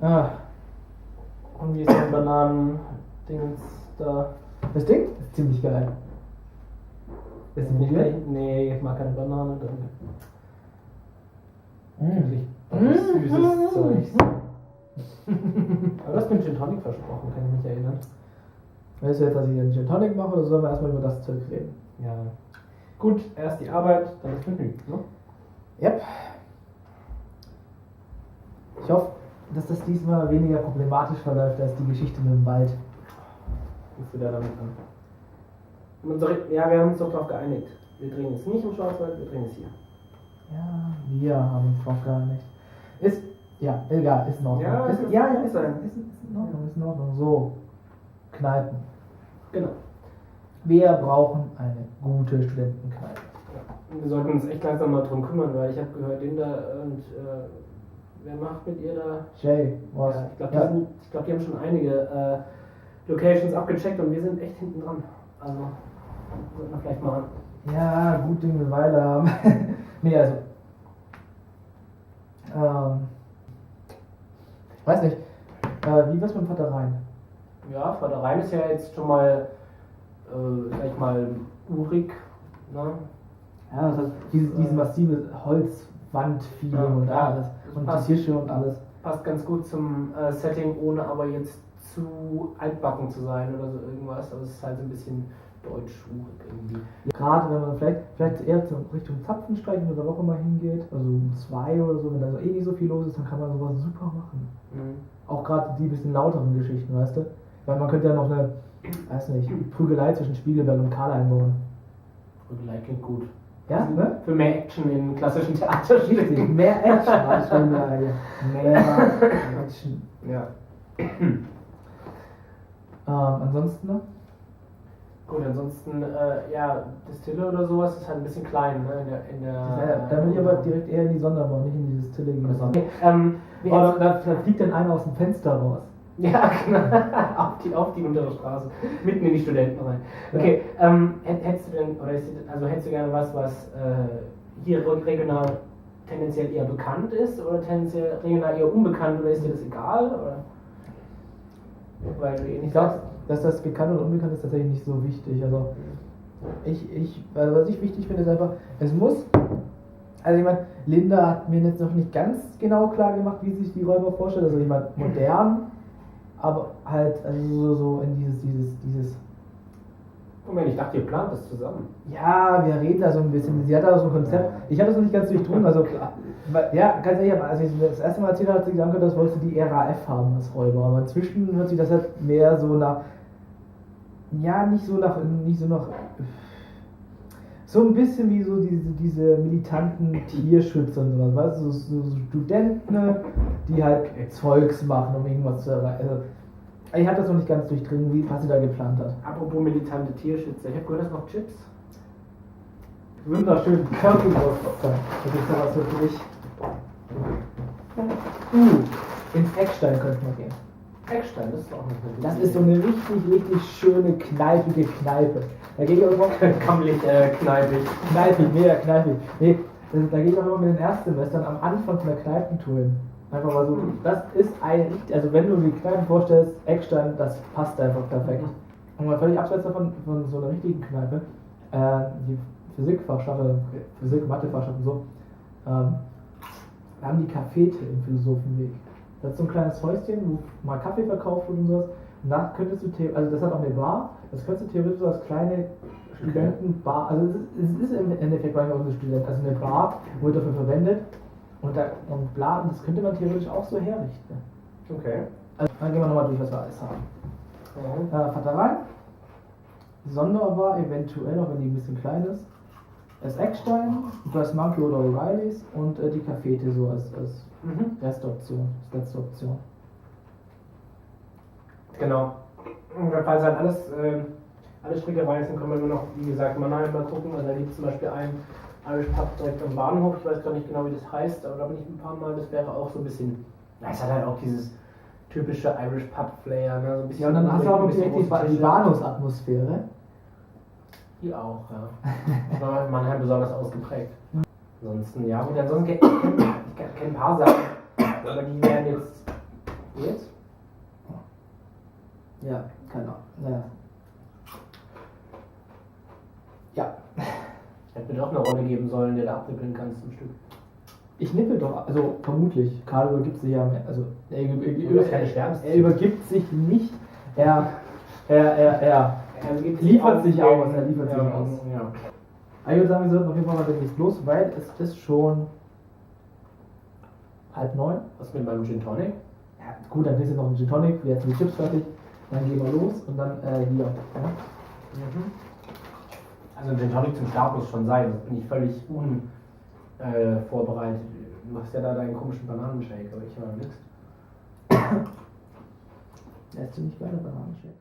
Ah, Und wie ist dein Bananen-Dings da? das Ding ist ziemlich geil. Ist nicht geil? Nee, ich mag keine Banane drin. Mm. Süßes Zeugs. Aber du hast mir einen Gin Tonic versprochen, kann ich mich erinnern. Weißt du jetzt, dass ich einen Gin Tonic mache oder sollen wir erstmal über das Zeug reden? Ja. Gut, erst die Arbeit, dann das Vergnügen, ne? Yep. Ich hoffe, dass das diesmal weniger problematisch verläuft als die Geschichte mit dem Wald. Rufst du da damit an? Ja, wir haben uns doch darauf geeinigt. Wir drehen es nicht im Schwarzwald, wir drehen es hier. Ja, wir haben uns drauf geeinigt. Ist, ja, egal, ist in Ordnung. Ja, ist in Ordnung, ist in Ordnung. So, Kneipen. Genau. Wir brauchen eine gute Studentenkneipe. Wir sollten uns echt langsam mal drum kümmern, weil ich habe gehört, Linda und wer macht mit ihr da? Jay, was? Ja, ich glaube, die haben schon einige Locations abgecheckt und wir sind echt hinten dran. Also, sollten wir vielleicht mal. Ja, gut Ding eine Weile haben. Nee, also. Weiß nicht. Wie war's mit dem Vater Rhein? Ja, Vater Rhein ist ja jetzt schon mal, sag ich mal, urig. Ne? Ja, das heißt, dieses massive Holzwand-Feeling Ja, und ja, alles. Und passt. die Tische und alles. Passt ganz gut zum Setting, ohne aber jetzt zu altbacken zu sein oder so irgendwas. Also es ist halt so ein bisschen deutsch-urig irgendwie. Gerade wenn man vielleicht eher Richtung Zapfenstreichen oder wo auch immer hingeht, also um 2 oder so, wenn da so nicht so viel los ist, dann kann man sowas super machen. Mhm. Auch gerade die bisschen lauteren Geschichten, weißt du? Weil man könnte ja noch eine, weiß nicht, Prügelei zwischen Spiegelberg und Karl einbauen. Prügelei klingt gut. Ja, ne? Für mehr Action in klassischen Theaterstücken. Richtig, mehr Action als Spiegelberg. Mehr Action. Ja. Ansonsten noch? Gut, ansonsten, ja, Distille oder sowas ist halt ein bisschen klein, ne? Da will ich aber direkt eher in die Sonderbahn, nicht in dieses Tille gehen. Okay, Da fliegt dann einer aus dem Fenster raus. ja, genau. auf die untere Straße. Mitten in die Studenten rein. Okay, hättest du denn, oder hättest du gerne was hier regional tendenziell eher bekannt ist oder tendenziell regional eher unbekannt, oder ist dir das egal? Oder? Weil du Ich glaube, dass das bekannt oder unbekannt ist tatsächlich nicht so wichtig. Also was ich wichtig finde, ist einfach, es muss. Also ich meine, Linda hat mir jetzt noch nicht ganz genau klar gemacht, wie sich die Räuber vorstellt. Also ich meine, modern, aber halt also so in dieses. Moment, ich dachte, ihr plant das zusammen. Ja, wir reden da so ein bisschen. Sie hat da so ein Konzept. Ich habe das noch nicht ganz durchdrungen. Also ja, ganz ehrlich, als ich das erste Mal erzählt habe, hat sie gesagt, das wollte die RAF haben als Räuber. Aber inzwischen hört sich das halt mehr so nach. Ja, nicht so nach. So ein bisschen wie so diese militanten Tierschützer und sowas, weißt du, so Studenten, die halt Zeugs machen, um irgendwas zu erreichen. Also, ich habe das noch nicht ganz durchdringen, was sie da geplant hat. Apropos militante Tierschützer, ich habe gehört, das noch Chips. Wunderschön, Currywurst. Das ist sowas für dich. Ins Eckstein könnten wir gehen. Eckstein, das ist auch nicht eine Das ist so eine richtig schöne, kneipige Kneipe. Da gehe ich auch immer kammelig, kneipig. Kneipig, mega kneipig. Nee, da gehe ich auch immer mit den Erstsemestern am Anfang von der Kneipentour hin. Einfach mal so, das ist also wenn du die Kneipen vorstellst, Eckstein, das passt einfach perfekt. Und mal völlig abseits davon, von so einer richtigen Kneipe, die Physikfachschaft, Physik, Mathefachschaft und so, wir haben die Cafete im Philosophenweg. Das ist so ein kleines Häuschen, wo mal Kaffee verkauft wird und sowas. Und da könntest du, also das hat auch eine Bar, das könntest du theoretisch so als kleine Studentenbar, also es ist im Endeffekt bei uns Student, also eine Bar, wurde dafür verwendet und bla, und das könnte man theoretisch auch so herrichten. Okay. Also dann gehen wir nochmal durch, was wir alles haben. Vater Rhein, Sonderbar eventuell, auch wenn die ein bisschen klein ist. Das Eckstein, das Monkey oder O'Reillys und die Cafete so als letzte Option. Genau. Und falls halt alle Stricke reißen, können wir nur noch, wie gesagt, Mannheim mal gucken. Also da gibt es zum Beispiel einen Irish Pub direkt am Bahnhof. Ich weiß gar nicht genau, wie das heißt, aber da bin ich ein paar Mal. Das wäre auch so ein bisschen, es hat halt auch dieses typische Irish Pub Flair. Ne? So ein bisschen, ja, und dann hast du auch noch die Bahnhofsatmosphäre. Die auch, ja. Das war in Mannheim besonders ausgeprägt. Ansonsten, ja, gut, ansonsten kenne ein paar Sachen, aber die wären jetzt Jetzt? Ja, keine Ahnung. Ja. Ja. Hätte mir doch eine Rolle geben sollen, der da abnippeln kannst zum Stück. Ich nippel doch, also vermutlich. Karl übergibt sich ja mehr. Also Du bist keine Schwärmste. er übergibt sich nicht. Er gibt liefert sich aus. den- Er liefert sich ja, aus. Ja. Aber ich würde sagen, wir sollten auf jeden Fall mal demnächst los, weil es ist schon 8:30. Was mit meinem Gin Tonic? Ja, gut, dann kriegst du noch einen Gin Tonic, wir jetzt die Chips fertig, dann gehen wir los und dann hier. Ja? Also ein Gin Tonic zum Start muss schon sein, das bin ich völlig unvorbereitet. Du hast ja da deinen komischen Bananenshake, aber ich habe nichts. Er ist ziemlich geil, der Bananenshake.